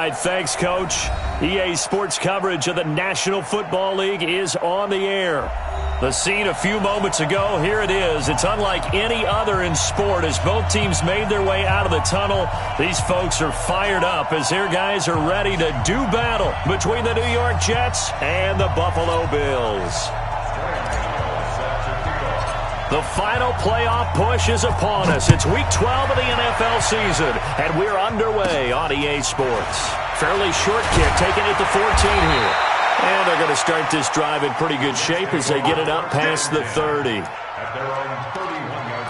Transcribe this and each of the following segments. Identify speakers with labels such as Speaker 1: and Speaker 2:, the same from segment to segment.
Speaker 1: right, thanks, Coach. EA Sports coverage of the National Football League is on the air. The scene a few moments ago, here it is. It's unlike any other in sport as both teams made their way out of the tunnel. These folks are fired up as their guys are ready to do battle between the New York Jets and the Buffalo Bills. The final playoff push is upon us. It's Week 12 of the NFL season, and we're underway on EA Sports. Fairly short kick, taking it to 14 here. And they're going to start this drive in pretty good shape as they get it up past the 30.
Speaker 2: At their own 31-yard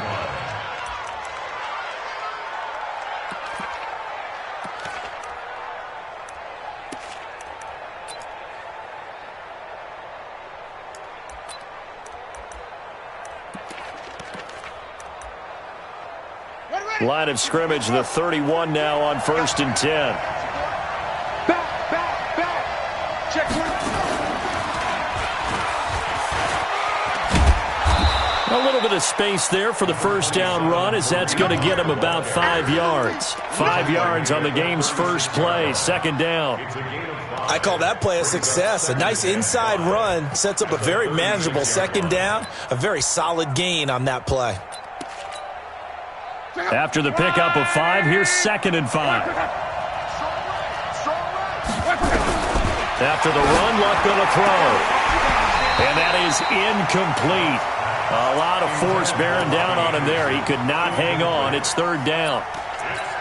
Speaker 2: line.
Speaker 1: Line of scrimmage, the 31 now on 1st and 10. A little bit of space there for the first down run as that's going to get him about 5 yards. 5 yards on the game's first play, second down.
Speaker 3: I call that play a success. A nice inside run sets up a very manageable second down. A very solid gain on that play.
Speaker 1: After the pickup of 5, here's 2nd and 5. After the run, Luck going to throw. And that is incomplete. A lot of force bearing down on him there. He could not hang on. It's 3rd down.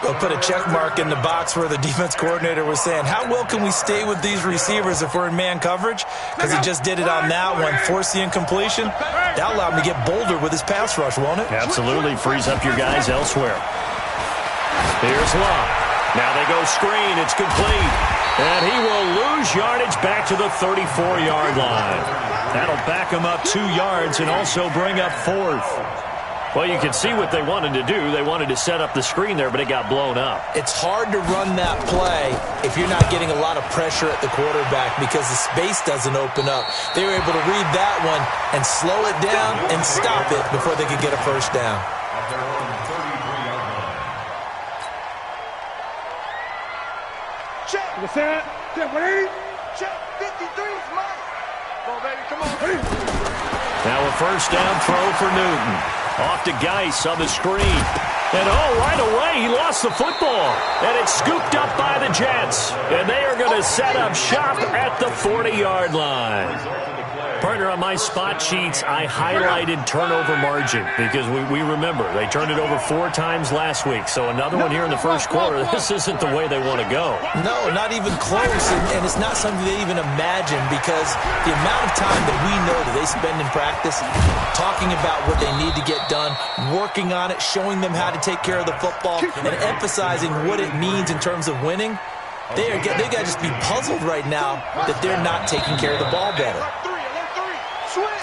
Speaker 3: We'll put a check mark in the box where the defense coordinator was saying, how well can we stay with these receivers if we're in man coverage? Because he just did it on that one, force the incompletion. That'll allow him to get bolder with his pass rush, won't it?
Speaker 1: Absolutely. Frees up your guys elsewhere. Here's Luck. Now they go screen. It's complete. And he will lose yardage back to the 34-yard line. That'll back him up 2 yards and also bring up 4th. Well, you can see what they wanted to do. They wanted to set up the screen there, but it got blown up.
Speaker 3: It's hard to run that play if you're not getting a lot of pressure at the quarterback because the space doesn't open up. They were able to read that one and slow it down and stop it before they could get a first down.
Speaker 2: At their own 33-yard line.
Speaker 4: Check. Check, ready? Check. 53 is mine. Come on, baby. Come on. Ready?
Speaker 1: Now a first down throw for Newton. Off to Geis on the screen. And right away, he lost the football. And it's scooped up by the Jets. And they are going to set up shop at the 40-yard line. Partner, on my spot sheets, I highlighted turnover margin because we remember they turned it over 4 times last week. So another one here in the first quarter. This isn't the way they want to go.
Speaker 3: No, not even close. And it's not something they even imagine because the amount of time that we know that they spend in practice talking about what they need to get done, working on it, showing them how to take care of the football, and emphasizing what it means in terms of winning. They got to just be puzzled right now that they're not taking care of the ball better.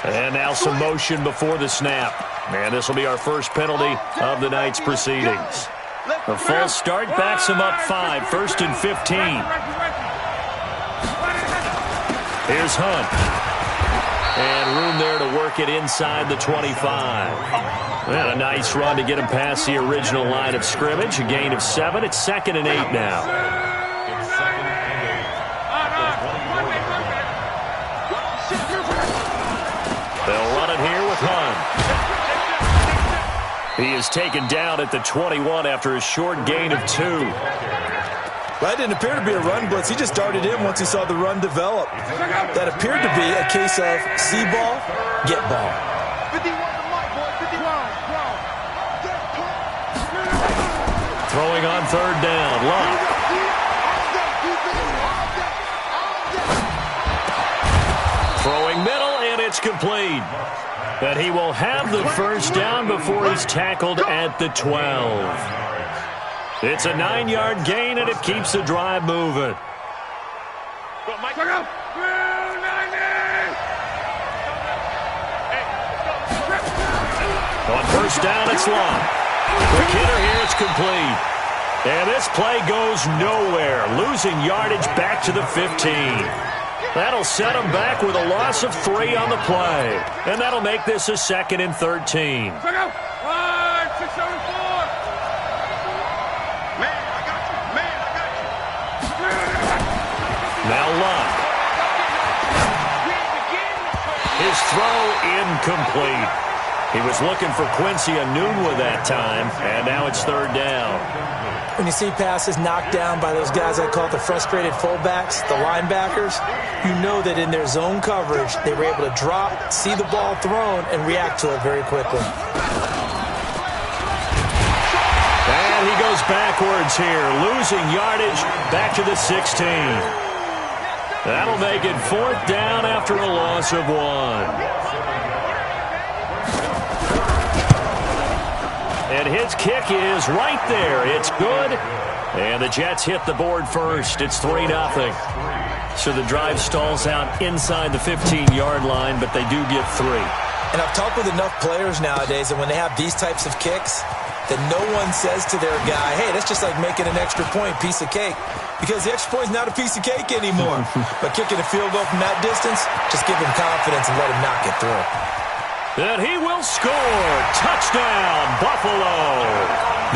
Speaker 1: And now some motion before the snap. And this will be our first penalty of the night's proceedings. The false start backs him up 5, 1st and 15. Here's Hunt. And room there to work it inside the 25. And a nice run to get him past the original line of scrimmage. A gain of 7. It's 2nd and 8 now. They'll run it here with Hunt. He is taken down at the 21 after a short gain of 2.
Speaker 3: That didn't appear to be a run blitz. He just darted in once he saw the run develop. That appeared to be a case of see ball, get ball.
Speaker 1: Throwing on 3rd down. Luck. Throwing middle, and it's complete. But he will have the first down before he's tackled at the 12. It's a 9-yard gain, and it keeps the drive moving.
Speaker 4: Go, Mike. Go, go.
Speaker 1: On first down, it's Luck. Quick hitter here, it's complete. And this play goes nowhere, losing yardage back to the 15. That'll set him back with a loss of 3 on the play. And that'll make this a 2nd and 13. Now Luck. His throw incomplete. He was looking for Quincy Enunwa that time, and now it's third down.
Speaker 3: When you see passes knocked down by those guys I call the frustrated fullbacks, the linebackers, you know that in their zone coverage, they were able to drop, see the ball thrown, and react to it very quickly.
Speaker 1: And he goes backwards here, losing yardage back to the 16. That'll make it fourth down after a loss of 1. And his kick is right there. It's good. And the Jets hit the board first. It's 3-0. So the drive stalls out inside the 15-yard line, but they do get 3.
Speaker 3: And I've talked with enough players nowadays that when they have these types of kicks, that no one says to their guy, hey, that's just like making an extra point, piece of cake. Because the extra point is not a piece of cake anymore. But kicking a field goal from that distance, just give him confidence and let him knock it through.
Speaker 1: And he will score. Touchdown, Buffalo.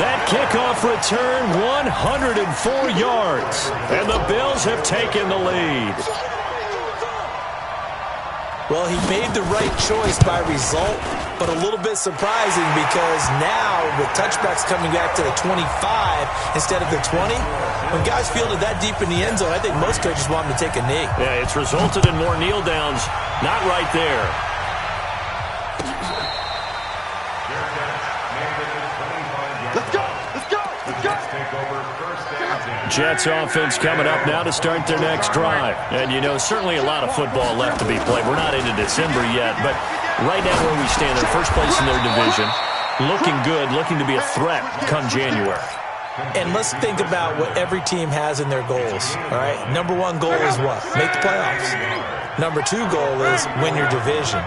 Speaker 1: That kickoff return, 104 yards. And the Bills have taken the lead.
Speaker 3: Well, he made the right choice by result, but a little bit surprising because now with touchbacks coming back to the 25 instead of the 20, when guys fielded that deep in the end zone, I think most coaches want them to take a knee.
Speaker 1: Yeah, it's resulted in more kneel downs. Not right there. Jets offense coming up now to start their next drive. And, you know, certainly a lot of football left to be played. We're not into December yet, but right now where we stand, they're first place in their division. Looking good, looking to be a threat come January.
Speaker 3: And let's think about what every team has in their goals, all right? Number 1 goal is what? Make the playoffs. Number 2 goal is win your division.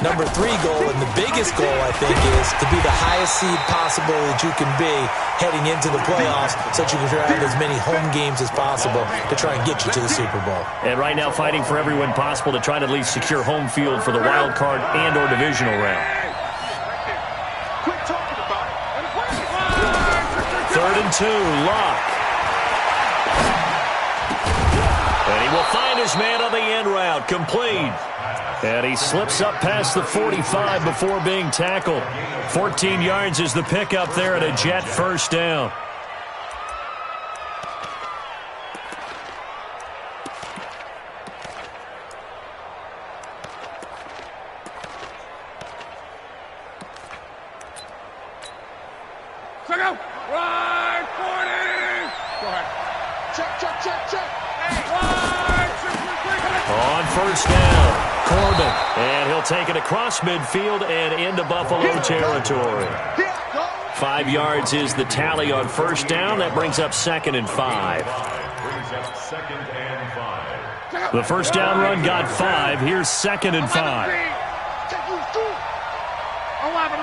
Speaker 3: Number 3 goal, and the biggest goal, I think, is to be the highest seed possible that you can be heading into the playoffs so that you can have as many home games as possible to try and get you to the Super Bowl.
Speaker 1: And right now fighting for every win possible to try to at least secure home field for the wild card and or divisional round. Third and 2, Luck. And he will find his man on the end route, complete. And he slips up past the 45 before being tackled. 14 yards is the pickup there at a Jet first down.
Speaker 4: Check out. Right, 40. Go ahead. Check.
Speaker 1: On first down, Corbin. And he'll take it across midfield and into Buffalo territory. 5 yards is the tally on first down. That brings up 2nd and 5. The first down run got 5. Here's 2nd and 5.
Speaker 4: 11.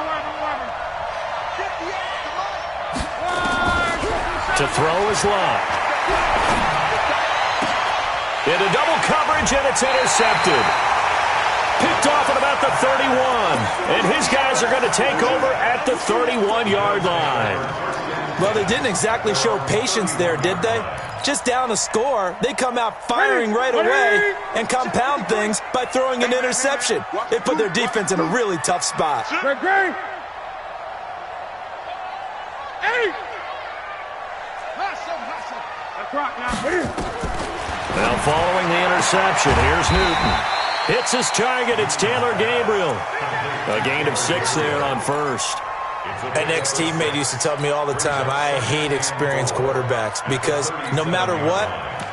Speaker 1: To throw is Luck. Into double coverage, and it's intercepted. Picked off at about the 31. And his guys are going to take over at the 31-yard line.
Speaker 3: Well, they didn't exactly show patience there, did they? Just down a score, they come out firing right away and compound things by throwing an interception. They put their defense in a really tough spot.
Speaker 1: Now following the interception, here's Newton. Hits his target, it's Taylor Gabriel. A gain of 6 there on first.
Speaker 3: An ex-teammate used to tell me all the time, I hate experienced quarterbacks because no matter what,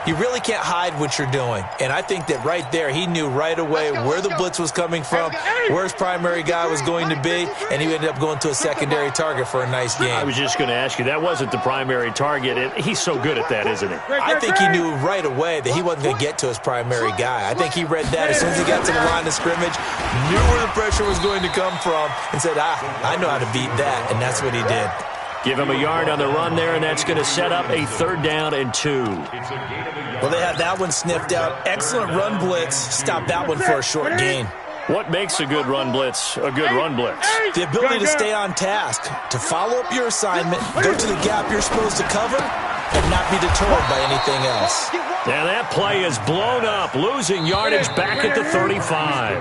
Speaker 3: you really can't hide what you're doing. And I think that right there, he knew right away where the blitz was coming from, where his primary guy was going to be, and he ended up going to a secondary target for a nice game.
Speaker 1: I was just going to ask you, that wasn't the primary target. He's so good at that, isn't he?
Speaker 3: I think he knew right away that he wasn't going to get to his primary guy. I think he read that as soon as he got to the line of scrimmage, knew where the pressure was going to come from, and said, I know how to beat that, and that's what he did.
Speaker 1: Give him a yard on the run there, and that's going to set up a 3rd down and 2.
Speaker 3: Well, they had that one sniffed out. Excellent run blitz. Stop that one for a short gain.
Speaker 1: What makes a good run blitz a good run blitz?
Speaker 3: The ability to stay on task, to follow up your assignment, go to the gap you're supposed to cover, and not be deterred by anything else.
Speaker 1: And that play is blown up, losing yardage back at the 35.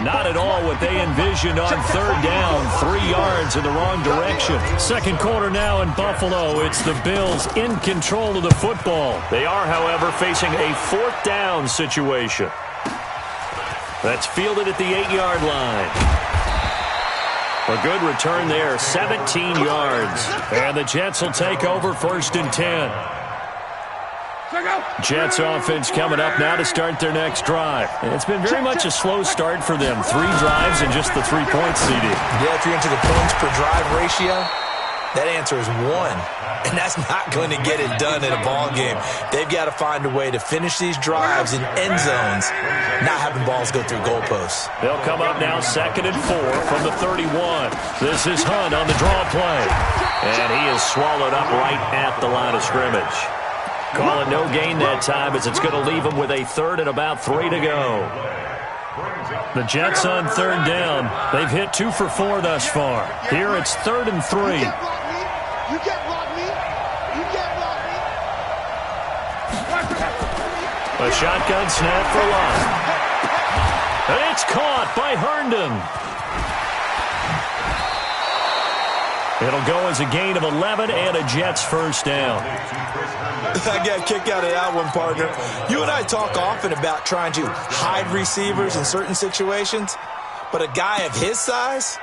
Speaker 1: Not at all what they envisioned on third down, 3 yards in the wrong direction. Second quarter now in Buffalo. It's the Bills in control of the football. They are, however, facing a fourth down situation. That's fielded at the 8-yard line. A good return there, 17 yards. And the Jets will take over 1st and 10. Jets offense coming up now to start their next drive. And it's been very much a slow start for them. 3 drives and just the 3 points CD.
Speaker 3: Yeah, if you're into the points per drive ratio, that answer is 1. And that's not going to get it done in a ball game. They've got to find a way to finish these drives in end zones, not having balls go through goalposts.
Speaker 1: They'll come up now 2nd and 4 from the 31. This is Hunt on the draw play. And he is swallowed up right at the line of scrimmage. Calling no gain that time as it's going to leave him with a 3rd and about 3 to go. The Jets on 3rd down. They've hit 2 for 4 thus far. Here it's 3rd and 3.
Speaker 4: You can't block me. You can't block me.
Speaker 1: A shotgun snap for Lott. And it's caught by Herndon. It'll go as a gain of 11 and a Jets first down.
Speaker 3: I got a kick out of that one, partner. You and I talk often about trying to hide receivers in certain situations, but a guy of his size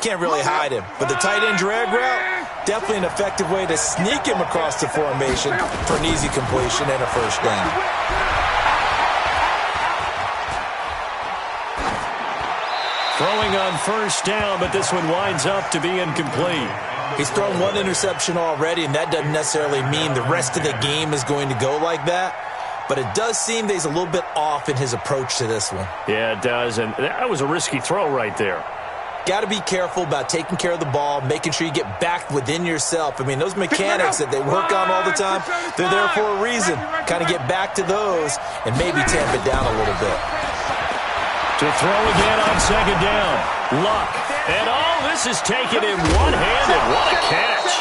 Speaker 3: can't really hide him. But the tight end drag route, definitely an effective way to sneak him across the formation for an easy completion and a first down.
Speaker 1: Throwing on first down, but this one winds up to be incomplete.
Speaker 3: He's thrown 1 interception already, and that doesn't necessarily mean the rest of the game is going to go like that. But it does seem that he's a little bit off in his approach to this one.
Speaker 1: Yeah, it does, and that was a risky throw right there.
Speaker 3: Got to be careful about taking care of the ball, making sure you get back within yourself. I mean, those mechanics that they work on all the time, they're there for a reason. Kind of get back to those and maybe tamp it down a little bit.
Speaker 1: To throw again on 2nd down. Luck. And this is taken in one-handed. What a catch.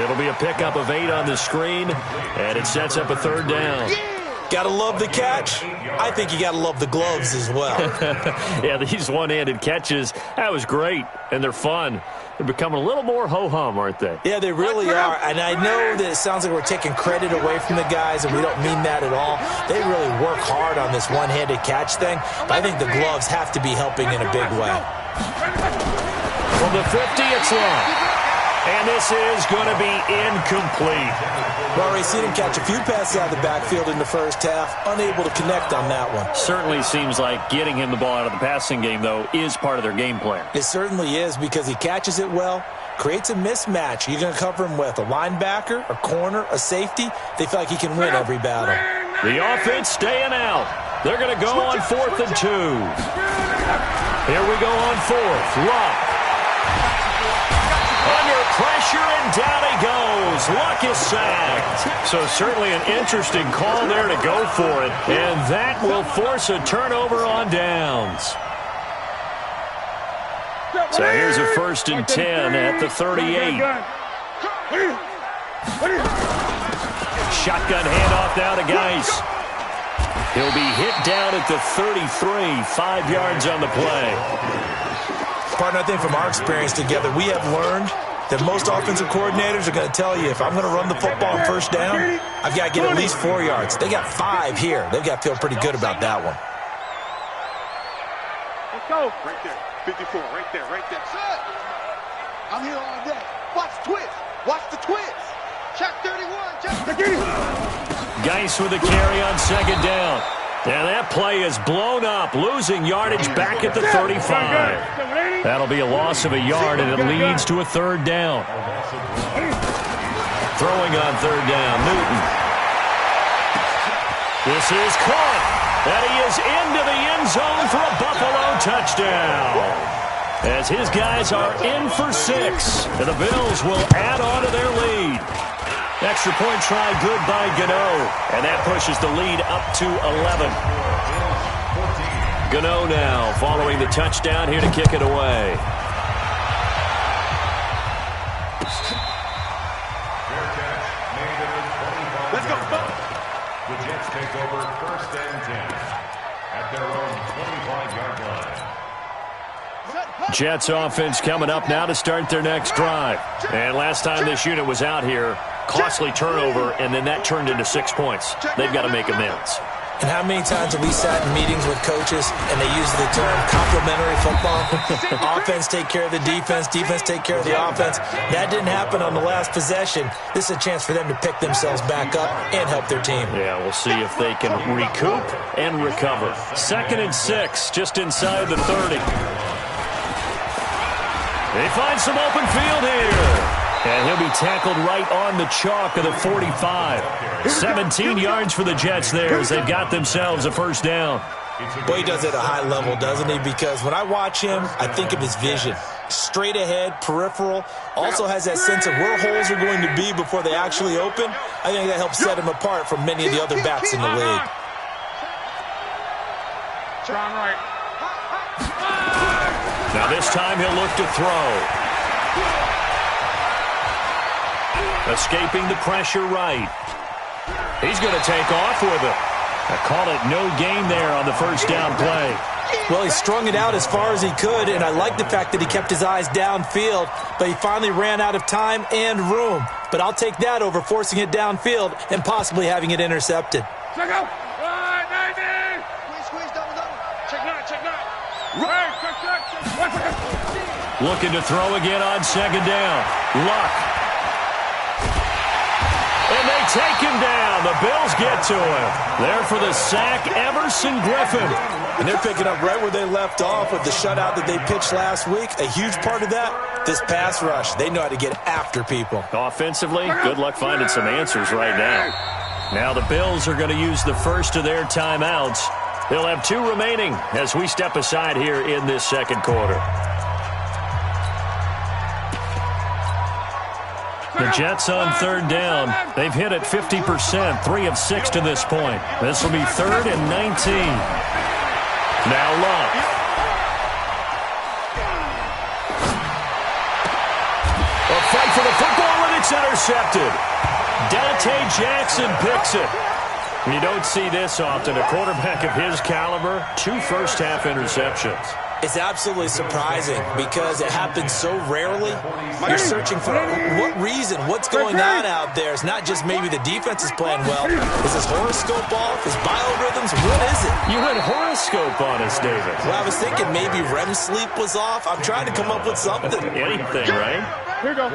Speaker 1: It'll be a pickup of 8 on the screen, and it sets up a 3rd down.
Speaker 3: Got to love the catch. I think you got to love the gloves as well.
Speaker 1: Yeah, these one-handed catches, that was great, and they're fun. They're becoming a little more ho-hum, aren't they?
Speaker 3: Yeah, they really are. And I know that it sounds like we're taking credit away from the guys, and we don't mean that at all. They really work hard on this one-handed catch thing, but I think the gloves have to be helping in a big way.
Speaker 1: From the 50, it's long. And this is going to be incomplete.
Speaker 3: Well, already seen him catch a few passes out of the backfield in the first half, unable to connect on that one.
Speaker 1: Certainly seems like getting him the ball out of the passing game, though, is part of their game plan.
Speaker 3: It certainly is, because he catches it well, creates a mismatch. You're going to cover him with a linebacker, a corner, a safety. They feel like he can win every battle.
Speaker 1: The offense staying out. They're going to go on 4th and 2. Here we go on 4th. Luck. Under pressure, and down he goes. Luck is sacked. So certainly an interesting call there to go for it. And that will force a turnover on downs. So here's a 1st and 10 at the 38. Shotgun handoff now to Geis. He'll be hit down at the 33, 5 yards on the play.
Speaker 3: Partner, I think from our experience together, we have learned that most offensive coordinators are going to tell you, if I'm going to run the football on first down, I've got to get at least 4 yards. They got 5 here. They've got to feel pretty good about that one.
Speaker 4: Let's go. Right there. 54. Right there. Right there. Son, I'm here all day. Watch the twist. Watch the twist. Check 31. Check the game.
Speaker 1: Geis with a carry on 2nd down. And that play is blown up, losing yardage back at the 35. That'll be a loss of a yard, and it leads to a 3rd down. Throwing on 3rd down, Newton. This is caught, and he is into the end zone for a Buffalo touchdown. As his guys are in for 6, and the Bills will add on to their lead. Extra point try good by Gano, and that pushes the lead up to 11. Gano now following the touchdown here to kick it away.
Speaker 2: Let's go. The Jets take takes over 1st and 10 at their own 25-yard line.
Speaker 1: Jets offense coming up now to start their next drive. And last time this unit was out here, costly turnover, and then that turned into 6 points. They've got to make amends.
Speaker 3: And how many times have we sat in meetings with coaches and they use the term complementary football? Offense take care of the defense, defense take care of the offense. That didn't happen on the last possession. This is a chance for them to pick themselves back up and help their team.
Speaker 1: Yeah, we'll see if they can recoup and recover. 2nd and 6, just inside the 30. They find some open field here. And he'll be tackled right on the chalk of the 45. 17 yards for the Jets there as they've got themselves a first down.
Speaker 3: Boy, he does it at a high level, doesn't he? Because when I watch him, I think of his vision. Straight ahead, peripheral. Also has that sense of where holes are going to be before they actually open. I think that helps set him apart from many of the other backs in the league.
Speaker 4: Strong right.
Speaker 1: Now this time he'll look to throw. Escaping the pressure right. He's going to take off with it. I call it no gain there on the first down play.
Speaker 3: Well, he strung it out as far as he could, and I like the fact that he kept his eyes downfield, but he finally ran out of time and room. But I'll take that over forcing it downfield and possibly having it intercepted.
Speaker 4: Check out. Squeeze, double. Check nine. Right, check.
Speaker 1: Looking to throw again on 2nd down. Luck. And they take him down. The Bills get to him. There for the sack, Everson Griffin.
Speaker 3: And they're picking up right where they left off with the shutout that they pitched last week. A huge part of that, this pass rush. They know how to get after people.
Speaker 1: Offensively, good luck finding some answers right now. Now the Bills are going to use the first of their timeouts. They'll have 2 remaining as we step aside here in this second quarter. The Jets on 3rd down. They've hit it 50%, 3 of 6 to this point. This will be 3rd and 19. Now Luck. A fight for the football, and it's intercepted. Dante Jackson picks it. You don't see this often. A quarterback of his caliber, 2 first-half interceptions.
Speaker 3: It's absolutely surprising because it happens so rarely. You're searching for what reason, what's going on out there. It's not just maybe the defense is playing well. Is his horoscope off? His biorhythms? What is it?
Speaker 1: You went horoscope on us, David.
Speaker 3: Well, I was thinking maybe REM sleep was off. I'm trying to come up with something.
Speaker 1: Anything, right?
Speaker 4: Here you go.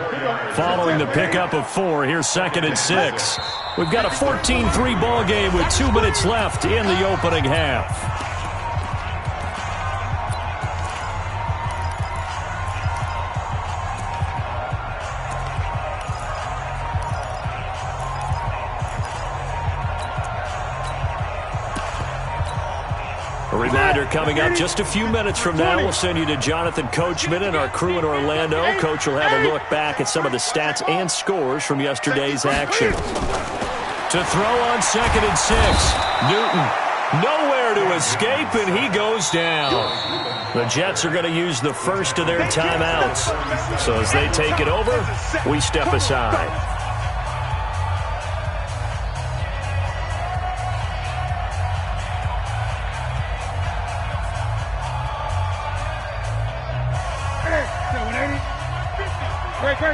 Speaker 1: Following the pickup of 4, here's 2nd and 6. We've got a 14-3 ball game with 2 minutes left in the opening half. A reminder coming up just a few minutes from now, we'll send you to Jonathan Coachman and our crew in Orlando. Coach will have a look back at some of the stats and scores from yesterday's action. To throw on 2nd and 6. Newton, nowhere to escape, and he goes down. The Jets are going to use the first of their timeouts. So as they take it over, we step aside.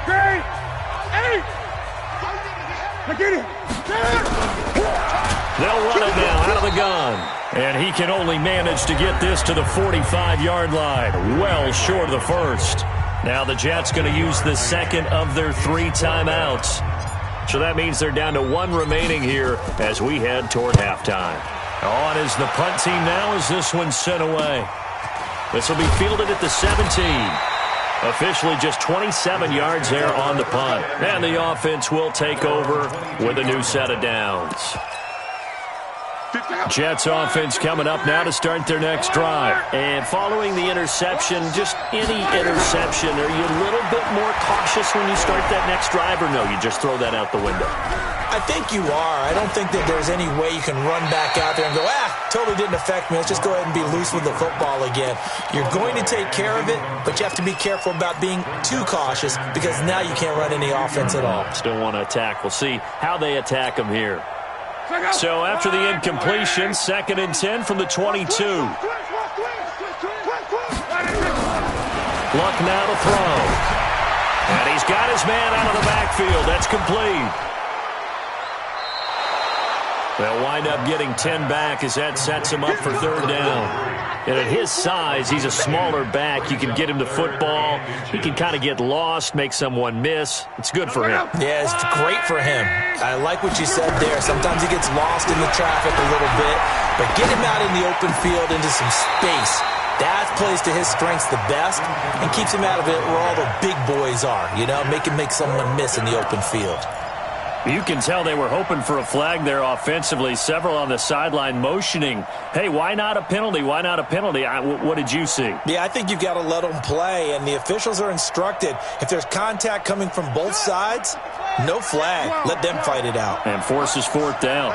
Speaker 4: Great. Hey! I get it.
Speaker 1: They'll run it now out of the gun. And he can only manage to get this to the 45-yard line. Well short of the first. Now the Jets going to use the 2nd of their 3 timeouts. So that means they're down to 1 remaining here as we head toward halftime. On is the punt team now as this one's sent away. This will be fielded at the 17. Officially just 27 yards there on the punt. And the offense will take over with a new set of downs. Jets offense coming up now to start their next drive. And following the interception, just any interception, are you a little bit more cautious when you start that next drive, or no, you just throw that out the window?
Speaker 3: I think you are. I don't think that there's any way you can run back out there and go, totally didn't affect me. Let's just go ahead and be loose with the football again. You're going to take care of it, but you have to be careful about being too cautious because now you can't rn any offense at all.
Speaker 1: Still want to attack. We'll see how they attack them here. So after the incompletion, 2nd and 10 from the 22. Luck now to throw. And he's got his man out of the backfield. That's complete. They'll wind up getting 10 back as that sets him up for 3rd down. And at his size, he's a smaller back. You can get him the football. He can kind of get lost, make someone miss. It's good for him.
Speaker 3: Yeah, it's great for him. I like what you said there. Sometimes he gets lost in the traffic a little bit, but get him out in the open field into some space. That plays to his strengths the best and keeps him out of it where all the big boys are, you know, make someone miss in the open field.
Speaker 1: You can tell they were hoping for a flag there offensively. Several on the sideline motioning, hey, why not a penalty? Why not a penalty? What did you see?
Speaker 3: Yeah, I think you've got to let them play, and the officials are instructed. If there's contact coming from both sides, no flag. Let them fight it out.
Speaker 1: And forces 4th down.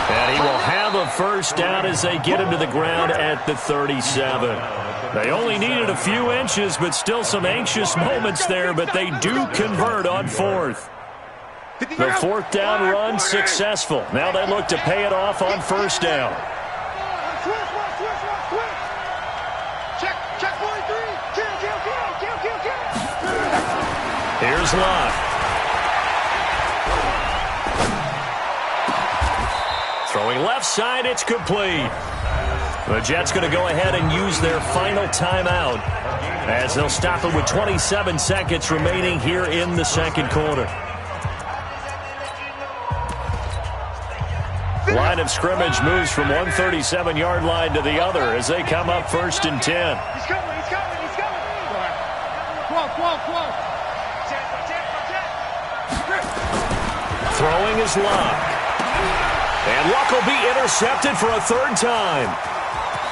Speaker 1: And he will have a 1st down as they get him to the ground at the 37. They only needed a few inches, but still some anxious moments there, but they do convert on 4th. The 4th down run successful. Now they look to pay it off on 1st down. Here's Luck. Throwing left side, it's complete. The Jets going to go ahead and use their final timeout as they'll stop it with 27 seconds remaining here in the 2nd quarter. Line of scrimmage moves from one 37-yard line to the other as they come up 1st and 10.
Speaker 4: He's coming.
Speaker 1: Throwing is Luck. And Luck will be intercepted for a 3rd time.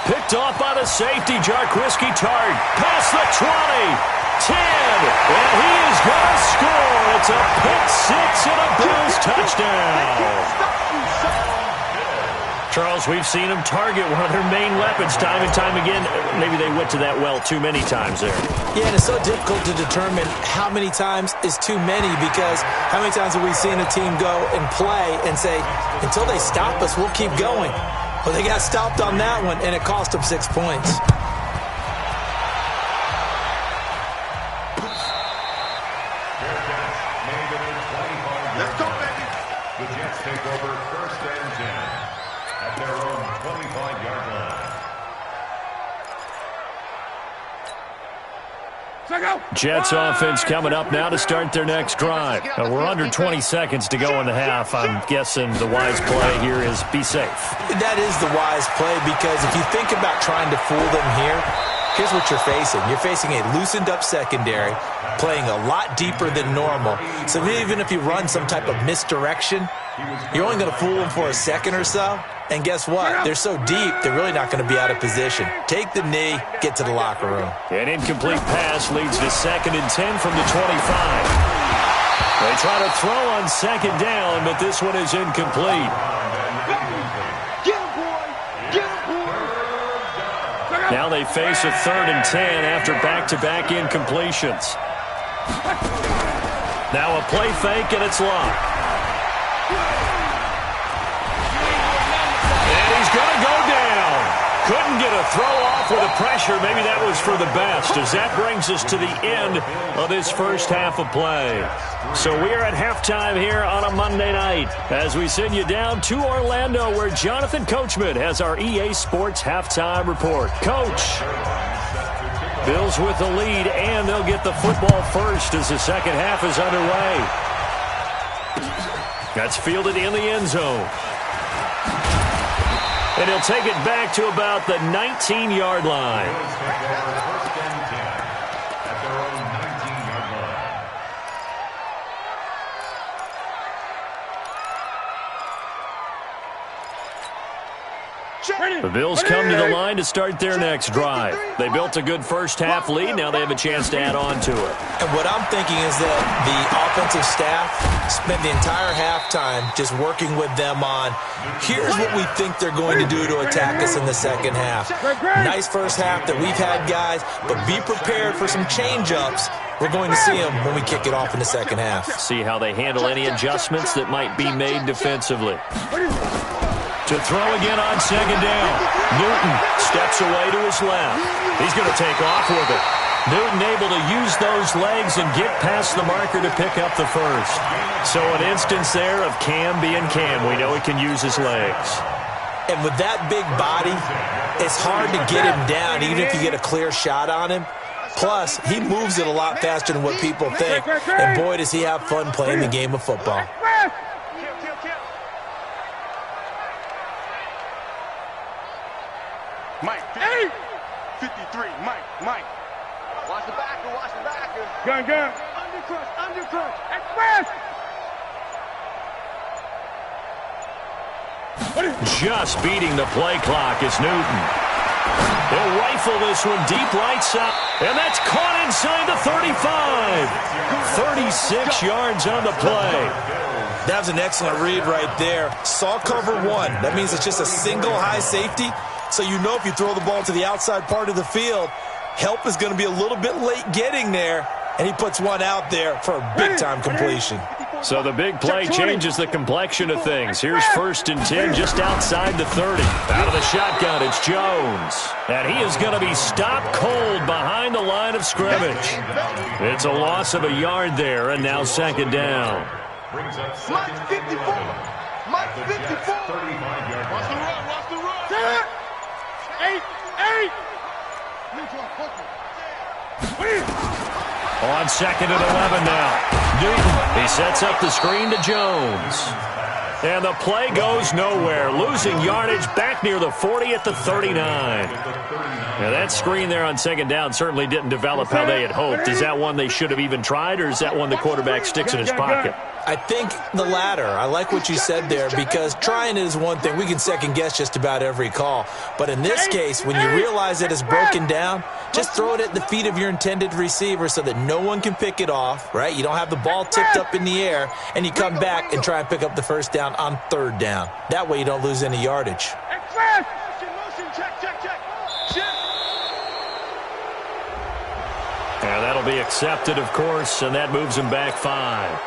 Speaker 1: Picked off by the safety, Jarquiski Tart. Past the 20, 10, and he is going to score. It's a pick 6 and a Bills touchdown. Charles, we've seen them target one of their main weapons time and time again. Maybe they went to that well too many times there. Yeah, and it's so difficult to determine how many times is too many because how many times have we seen a team go and play and say, until they stop us, we'll keep going. Well, they got stopped on that one, and it cost them 6 points.
Speaker 4: Let's go, baby.
Speaker 2: The Jets take over 1st and 10 at their own 25-yard line.
Speaker 1: Jets offense coming up now to start their next drive. We're under 20 seconds to go in the half. I'm guessing the wise play here is be safe.
Speaker 3: That is the wise play because if you think about trying to fool them here, here's what you're facing. You're facing a loosened-up secondary, playing a lot deeper than normal. So even if you run some type of misdirection, you're only going to fool them for a second or so. And guess what? They're so deep, they're really not going to be out of position. Take the knee, get to the locker room.
Speaker 1: An incomplete pass leads to 2nd and 10 from the 25. They try to throw on 2nd down, but this one is incomplete.
Speaker 4: Get him, boy. Get him, boy.
Speaker 1: Now they face a 3rd and 10 after back-to-back incompletions. Now a play fake, and it's Luck. He's going to go down. Couldn't get a throw off with the pressure. Maybe that was for the best as that brings us to the end of this 1st half of play. So we are at halftime here on a Monday night as we send you down to Orlando where Jonathan Coachman has our EA Sports halftime report. Coach, Bills with the lead and they'll get the football first as the 2nd half is underway. That's fielded in the end zone. And he'll take it back to about the 19-yard line. The Bills come to the line to start their next drive. They built a good 1st half lead. Now they have a chance to add on to it.
Speaker 3: And what I'm thinking is that the offensive staff spent the entire halftime just working with them on, here's what we think they're going to do to attack us in the 2nd half. Nice 1st half that we've had, guys, but be prepared for some change-ups we're going to see him when we kick it off in the second half.
Speaker 1: See how they handle any adjustments that might be made defensively. To throw again on second down. Newton steps away to his left. He's going to take off with it. Newton able to use those legs and get past the marker to pick up the first. So an instance there of Cam being Cam. We know he can use his legs.
Speaker 3: And with that big body, it's hard to get him down even if you get a clear shot on him. Plus, he moves it a lot faster than what people think. And boy, does he have fun playing the game of football.
Speaker 4: Mike, 53, Mike. Watch the backer. Gun. Undercrush, express!
Speaker 1: Just beating the play clock is Newton. He'll rifle this one deep right side. And that's caught inside the 35. 36 yards on the play.
Speaker 3: That was an excellent read right there. Saw cover one. That means it's just a single high safety. So you know if you throw the ball to the outside part of the field, help is going to be a little bit late getting there. And he puts one out there for a big-time completion.
Speaker 1: So the big play changes the complexion of things. Here's 1st and 10 just outside the 30. Out of the shotgun, it's Jones. And he is going to be stopped cold behind the line of scrimmage. It's a loss of a yard there, and now second down.
Speaker 4: Mike 54. Mike 54. Watch the run. 8.
Speaker 1: On 2nd and 11 now. Newton, he sets up the screen to Jones. And the play goes nowhere. Losing yardage back near the 40 at the 39. Now that screen there on second down certainly didn't develop how they had hoped. Is that one they should have even tried, or is that one the quarterback sticks in his pocket?
Speaker 3: I think the latter. I like what you said there, because trying it is one thing. We can second guess just about every call. But in this case, when you realize that it's broken down, just throw it at the feet of your intended receiver so that no one can pick it off, right? You don't have the ball tipped up in the air, and you come back and try and pick up the first down on 3rd down. That way you don't lose any yardage.
Speaker 1: And that'll be accepted, of course, and that moves him back 5.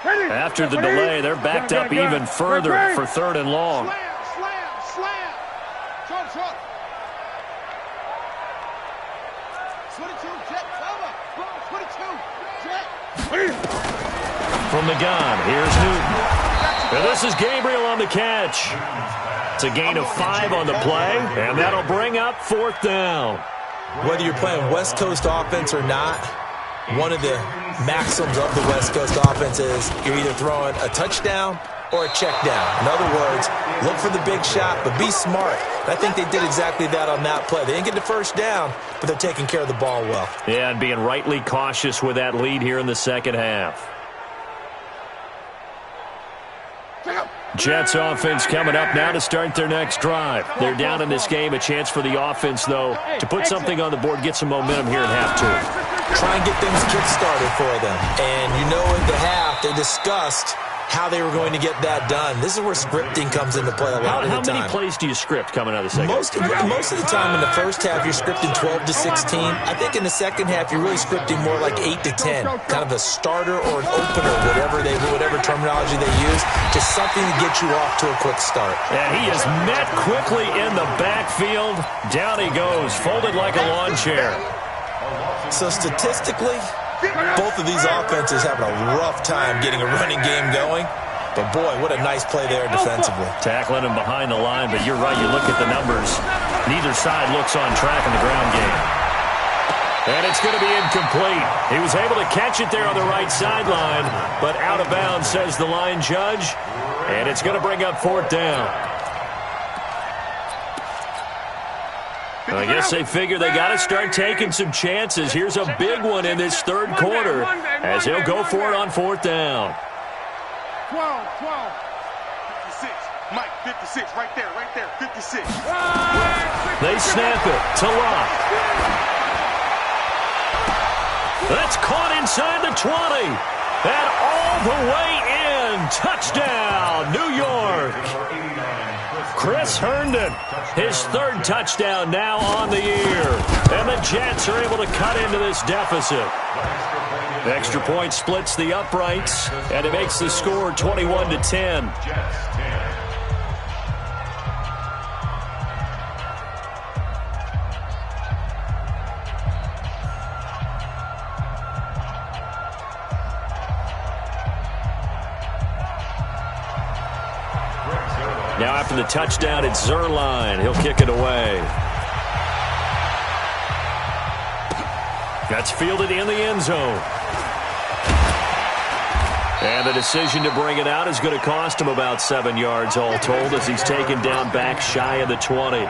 Speaker 1: After the delay, they're backed up even further for 3rd and long.
Speaker 4: Slam. Truck. 22, jet cover. 22, jet.
Speaker 1: From the gun, here's Newton. And this is Gabriel on the catch. It's a gain of 5 on the play, and that'll bring up 4th down.
Speaker 3: Whether you're playing West Coast offense or not, one of the maxims of the West Coast offense is you're either throwing a touchdown or a check down. In other words, look for the big shot, but be smart. And I think they did exactly that on that play. They didn't get the first down, but they're taking care of the ball well.
Speaker 1: Yeah, and being rightly cautious with that lead here in the second half. Jets offense coming up now to start their next drive. They're down in this game. A chance for the offense, though, to put something on the board, get some momentum here at half-2.
Speaker 3: Try and get things kick-started for them. And you know at the half, they discussed how they were going to get that done. This is where scripting comes into play a lot of the time.
Speaker 1: How many plays do you script coming out of the second half?
Speaker 3: Most of the time in the first half, you're scripting 12 to 16. I think in the second half, you're really scripting more like 8 to 10. Kind of a starter or an opener, whatever terminology they use. Just something to get you off to a quick start.
Speaker 1: And he is met quickly in the backfield. Down he goes, folded like a lawn chair.
Speaker 3: So statistically, both of these offenses having a rough time getting a running game going. But, boy, what a nice play there defensively.
Speaker 1: Tackling him behind the line, but you're right. You look at the numbers. Neither side looks on track in the ground game. And it's going to be incomplete. He was able to catch it there on the right sideline, but out of bounds, says the line judge. And it's going to bring up 4th down. I guess they figure they got to start taking some chances. Here's a big one in this 3rd quarter as he'll go for it on 4th down.
Speaker 4: 12. 56. Mike, 56. Right there. 56.
Speaker 1: They snap it to Locke. That's caught inside the 20. And all the way in. Touchdown, New York. Chris Herndon, his third touchdown now on the year. And the Jets are able to cut into this deficit. The extra point splits the uprights, and it makes the score 21-10. Now after the touchdown, it's Zerline. He'll kick it away. That's fielded in the end zone. And the decision to bring it out is going to cost him about 7 yards all told as he's taken down back shy of the 20.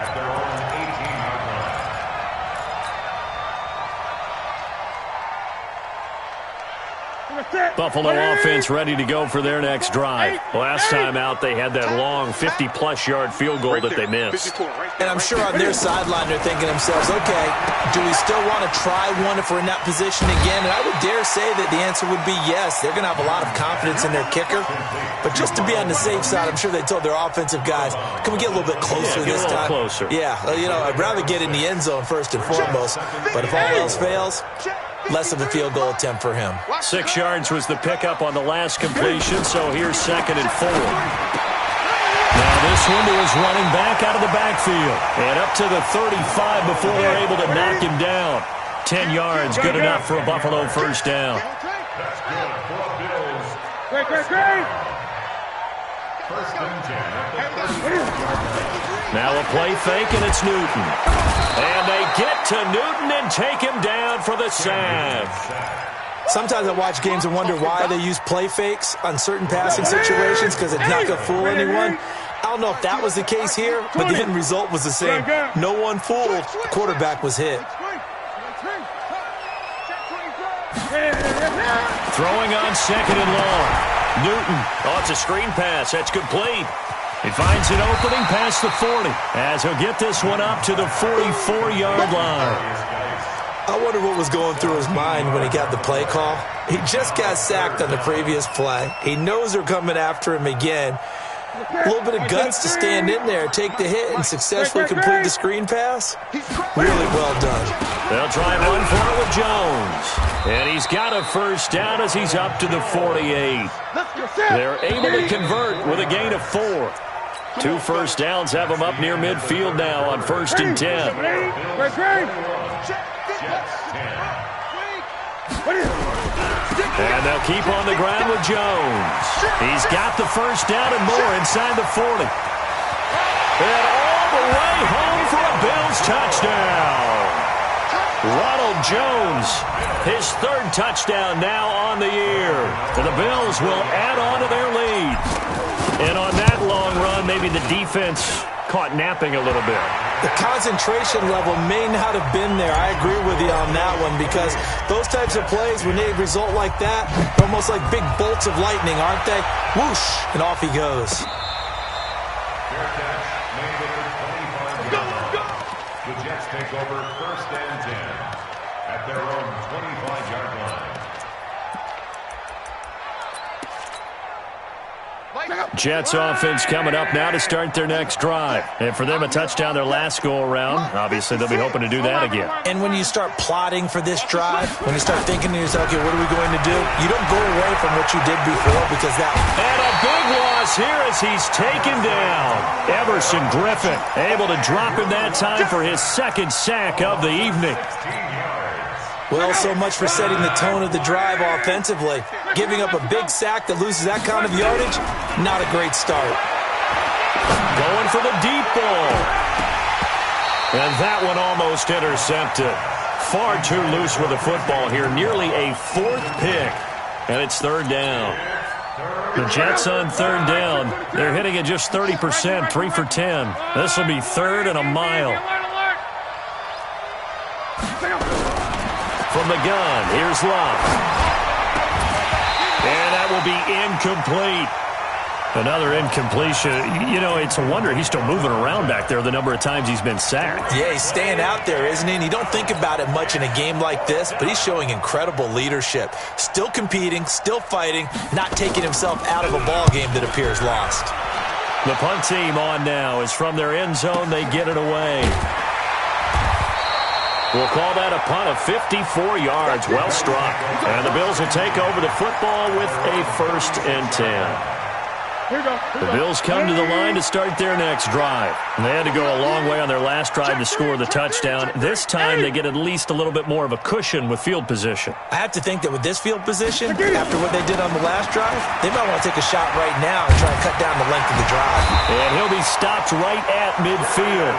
Speaker 1: Buffalo offense ready to go for their next drive. Last time out, they had that long 50-plus yard field goal that they missed.
Speaker 3: And I'm sure on their sideline they're thinking to themselves, okay, do we still want to try one if we're in that position again? And I would dare say that the answer would be yes. They're going to have a lot of confidence in their kicker. But just to be on the safe side, I'm sure they told their offensive guys, can we get a little bit closer this time?
Speaker 1: Closer.
Speaker 3: Yeah, I'd rather get in the end zone first and foremost. But if all else fails, less of a field goal attempt for him.
Speaker 1: 6 yards was the pickup on the last completion, so here's 2nd and 4. Now this one is running back out of the backfield. And up to the 35 before they're able to knock him down. 10 yards, good enough for a Buffalo first down.
Speaker 2: That's good for Bills.
Speaker 4: Great.
Speaker 2: First and 10.
Speaker 1: Now a play fake, and it's Newton. And they get to Newton and take him down for the sack.
Speaker 3: Sometimes I watch games and wonder why they use play fakes on certain passing situations because it's not going to fool anyone. I don't know if that was the case here, but the end result was the same. No one fooled. The quarterback was hit.
Speaker 1: Throwing on 2nd and long. Newton. Oh, it's a screen pass. That's complete. He finds an opening past the 40 as he'll get this one up to the 44-yard line.
Speaker 3: I wonder what was going through his mind when he got the play call. He just got sacked on the previous play. He knows they're coming after him again. A little bit of guts to stand in there, take the hit, and successfully complete the screen pass. Really well done.
Speaker 1: They'll try one for it with Jones. And he's got a first down as he's up to the 48. They're able to convert with a gain of 4. 2 first downs have them up near midfield now on 1st and 10. And they'll keep on the ground with Jones. He's got the first down and more inside the 40. And all the way home for a Bills touchdown. Ronald Jones, his 3rd touchdown now on the year. And the Bills will add on to their lead. And on that long run, maybe the defense caught napping a little bit.
Speaker 3: The concentration level may not have been there. I agree with you on that one because those types of plays, when they result like that, they're almost like big bolts of lightning, aren't they? Whoosh, and off he goes.
Speaker 2: Fair catch made at the 25-yard line. The Jets take over 1st and 10 at their own 25-yard line.
Speaker 1: Jets offense coming up now to start their next drive. And for them, a touchdown their last go-around. Obviously, they'll be hoping to do that again.
Speaker 3: And when you start plotting for this drive, when you start thinking to yourself, okay, what are we going to do? You don't go away from what you did before because that...
Speaker 1: And a big loss here as he's taken down. Everson Griffin able to drop him that time for his 2nd sack of the evening.
Speaker 3: Well, so much for setting the tone of the drive offensively. Giving up a big sack that loses that kind of yardage, not a great start.
Speaker 1: Going for the deep ball. And that one almost intercepted. Far too loose with the football here. Nearly a 4th pick. And it's 3rd down. The Jets on 3rd down. They're hitting at just 30%, 3 for 10. This will be 3rd and a mile. From the gun, here's Love. And that will be incomplete. Another incompletion. You know, it's a wonder he's still moving around back there the number of times he's been sacked.
Speaker 3: Yeah, he's staying out there, isn't he? And you don't think about it much in a game like this, but he's showing incredible leadership. Still competing, still fighting, not taking himself out of a ball game that appears lost.
Speaker 1: The punt team on now is from their end zone. They get it away. We'll call that a punt of 54 yards. Well struck. And the Bills will take over the football with a 1st and 10. The Bills come to the line to start their next drive. They had to go a long way on their last drive to score the touchdown. This time they get at least a little bit more of a cushion with field position.
Speaker 3: I have to think that with this field position, after what they did on the last drive, they might want to take a shot right now and try and cut down the length of the drive.
Speaker 1: And he'll be stopped right at midfield.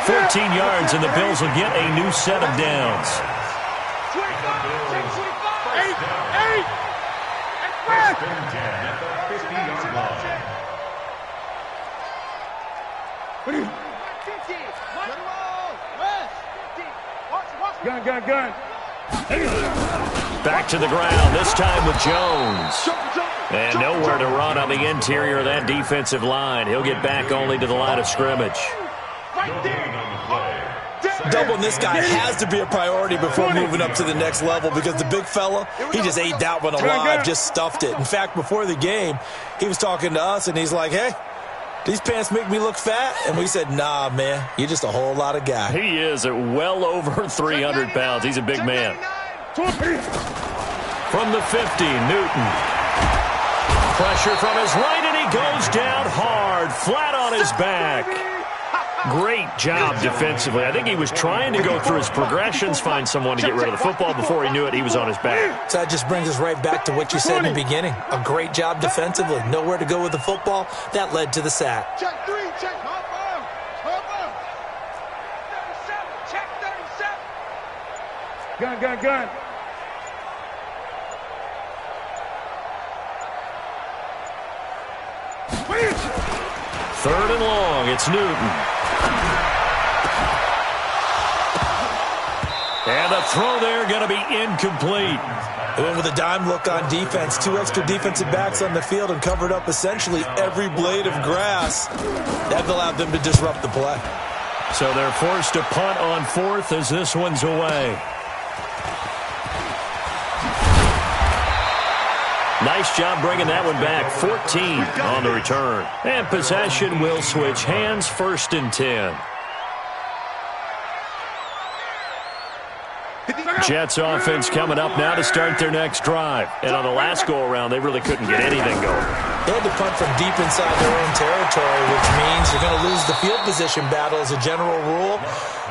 Speaker 1: 14 yards, and the Bills will get a new set of downs.
Speaker 5: Gun.
Speaker 1: Back to the ground, this time with Jones. And nowhere to run on the interior of that defensive line. He'll get back only to the line of scrimmage.
Speaker 3: Doubling this guy has to be a priority before moving up to the next level because the big fella, he just ate that one alive, just stuffed it. In fact, before the game, he was talking to us, and he's like, hey, these pants make me look fat? And we said, nah, man, you're just a whole lot of guy.
Speaker 1: He is at well over 300 pounds. He's a big man. From the 50, Newton. Pressure from his right, and he goes down hard, flat on his back. Great job defensively. I think he was trying to go through his progressions, find someone to get rid of the football. Before he knew it, he was on his back.
Speaker 3: So that just brings us right back to what you said in the beginning. A great job defensively. Nowhere to go with the football. That led to the sack.
Speaker 4: Check 3, check. Hop on. 37, check 37.
Speaker 5: Gun.
Speaker 1: 3rd and long. It's Newton. And the throw there going to be incomplete.
Speaker 3: They went with a dime look on defense. 2 extra defensive backs on the field and covered up essentially every blade of grass. That allowed them to disrupt the play.
Speaker 1: So they're forced to punt on 4th as this one's away. Nice job bringing that one back. 14 on the return. And possession will switch hands. 1st and 10. Jets offense coming up now to start their next drive. And on the last go-around, they really couldn't get anything going.
Speaker 3: They had to punt from deep inside their own territory, which means you're going to lose the field position battle as a general rule.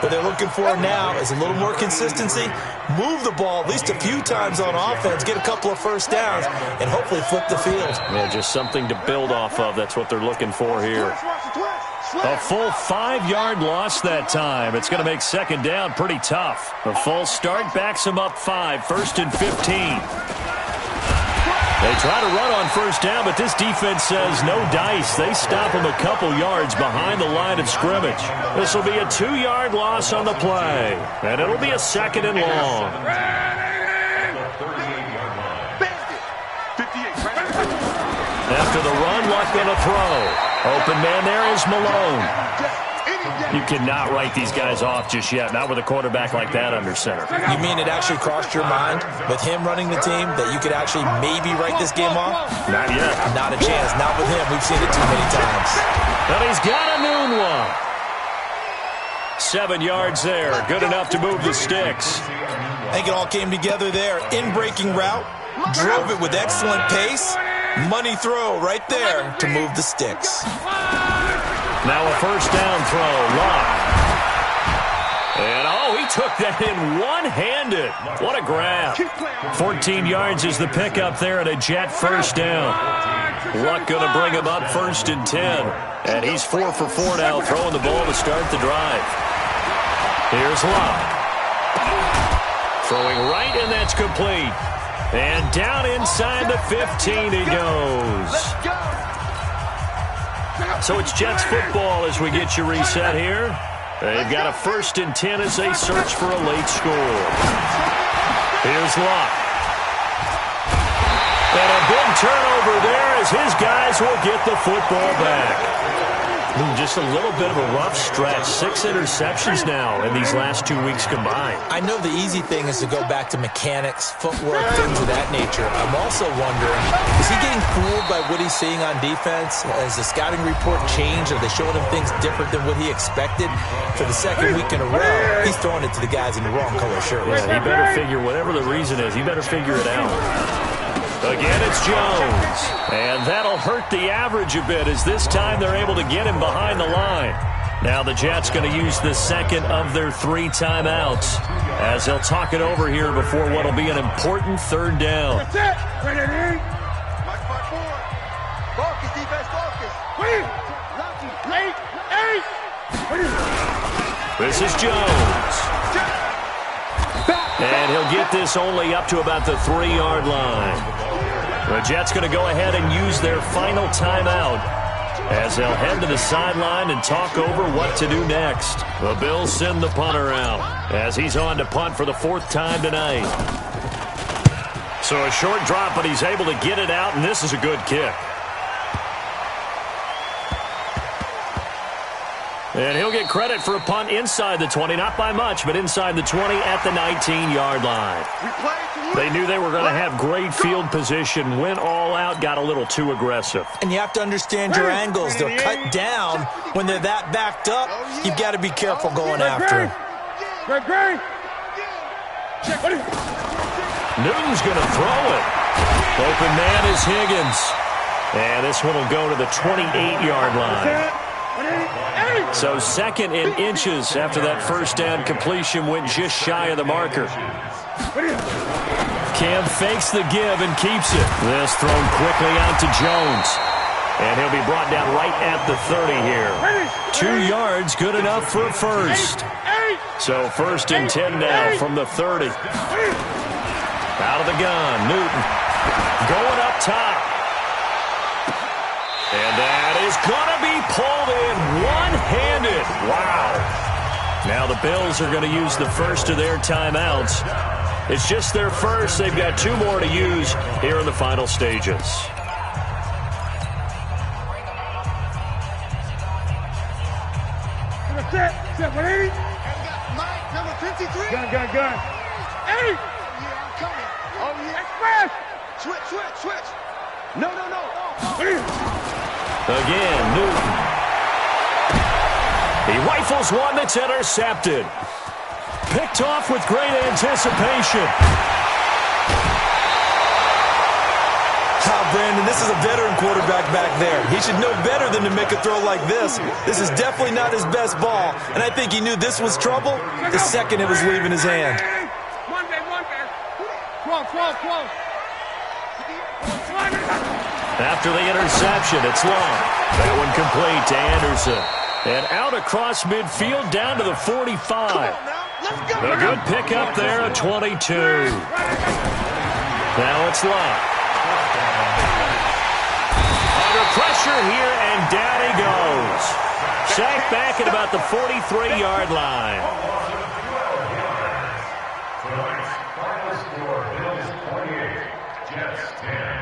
Speaker 3: What they're looking for now is a little more consistency, move the ball at least a few times on offense, get a couple of first downs, and hopefully flip the field.
Speaker 1: Yeah, just something to build off of. That's what they're looking for here. A full 5-yard loss that time. It's going to make 2nd down pretty tough. A false start backs them up 5, 1st and 15. They try to run on 1st down, but this defense says no dice. They stop them a couple yards behind the line of scrimmage. This will be a 2-yard loss on the play, and it'll be a 2nd and long. After the run, Luck on a throw. Open man there is Malone. You cannot write these guys off just yet, not with a quarterback like that under center.
Speaker 3: You mean it actually crossed your mind with him running the team that you could actually maybe write this game off?
Speaker 1: Not yet.
Speaker 3: Not a chance. Not with him. We've seen it too many times.
Speaker 1: But he's got a noon one. 7 yards there. Good enough to move the sticks.
Speaker 3: I think it all came together there. In-breaking route. Drove it with excellent pace. Money throw right there to move the sticks.
Speaker 1: Now a 1st down throw. Luck. And he took that in one-handed. What a grab. 14 yards is the pickup there and a Jet 1st down. Luck going to bring him up 1st and 10. And he's 4 for 4 now, throwing the ball to start the drive. Here's Luck. Throwing right, and that's complete. And down inside the 15 he goes. So it's Jets football as we get you reset here. They've got a 1st and 10 as they search for a late score. Here's Luck. And a big turnover there as his guys will get the football back. Just a little bit of a rough stretch. 6 interceptions now in these last 2 weeks combined.
Speaker 3: I know the easy thing is to go back to mechanics, footwork, things of that nature. I'm also wondering, is he getting fooled by what he's seeing on defense? Has the scouting report changed? Are they showing him things different than what he expected? For the second week in a row, he's throwing it to the guys in the wrong color shirts.
Speaker 1: Yeah, he better figure, whatever the reason is, he better figure it out. Again, it's Jones. And that'll hurt the average a bit as this time they're able to get him behind the line. Now the Jets going to use the second of their 3 timeouts as they'll talk it over here before what will be an important third down.
Speaker 4: That's it. Ready, Mike 4. Focus, defense, focus.
Speaker 1: This is Jones. And he'll get this only up to about the 3-yard line. The Jets going to go ahead and use their final timeout as they'll head to the sideline and talk over what to do next. The Bills send the punter out as he's on to punt for the 4th time tonight. So a short drop, but he's able to get it out, and this is a good kick. And he'll get credit for a punt inside the 20, not by much, but inside the 20 at the 19-yard line. They knew they were going to have great field position, went all out, got a little too aggressive.
Speaker 3: And you have to understand your angles. They're cut down when they're that backed up. You've got to be careful going after them.
Speaker 1: Newton's going to throw it. Open man is Higgins. And this one will go to the 28-yard line. So second in inches after that first down completion went just shy of the marker. Cam fakes the give and keeps it. This thrown quickly out to Jones. And he'll be brought down right at the 30 here. 2 yards, good enough for a first. So 1st and 10 now from the 30. Out of the gun, Newton going up top. And that is going to be pulled in one-handed. Wow. Now the Bills are going to use the first of their timeouts. It's just their first. They've got 2 more to use here in the final stages.
Speaker 5: Set, 180.
Speaker 4: Mike, number 53.
Speaker 5: Gun. 8.
Speaker 4: Yeah, I'm coming. Oh, yeah.
Speaker 5: Express.
Speaker 4: Switch. No.
Speaker 1: Again, Newton. He rifles one that's intercepted. Picked off with great anticipation.
Speaker 3: Brandon, this is a veteran quarterback back there. He should know better than to make a throw like this. This is definitely not his best ball, and I think he knew this was trouble the second it was leaving his hand.
Speaker 5: One day. 12.
Speaker 1: After the interception, it's long. That one complete to Anderson. And out across midfield down to the 45. A good pickup there at 22. Now it's locked. Under pressure here, and down he goes. Sacked back at about the 43-yard line.
Speaker 2: Tonight's final score, Bills 28, Jets 10.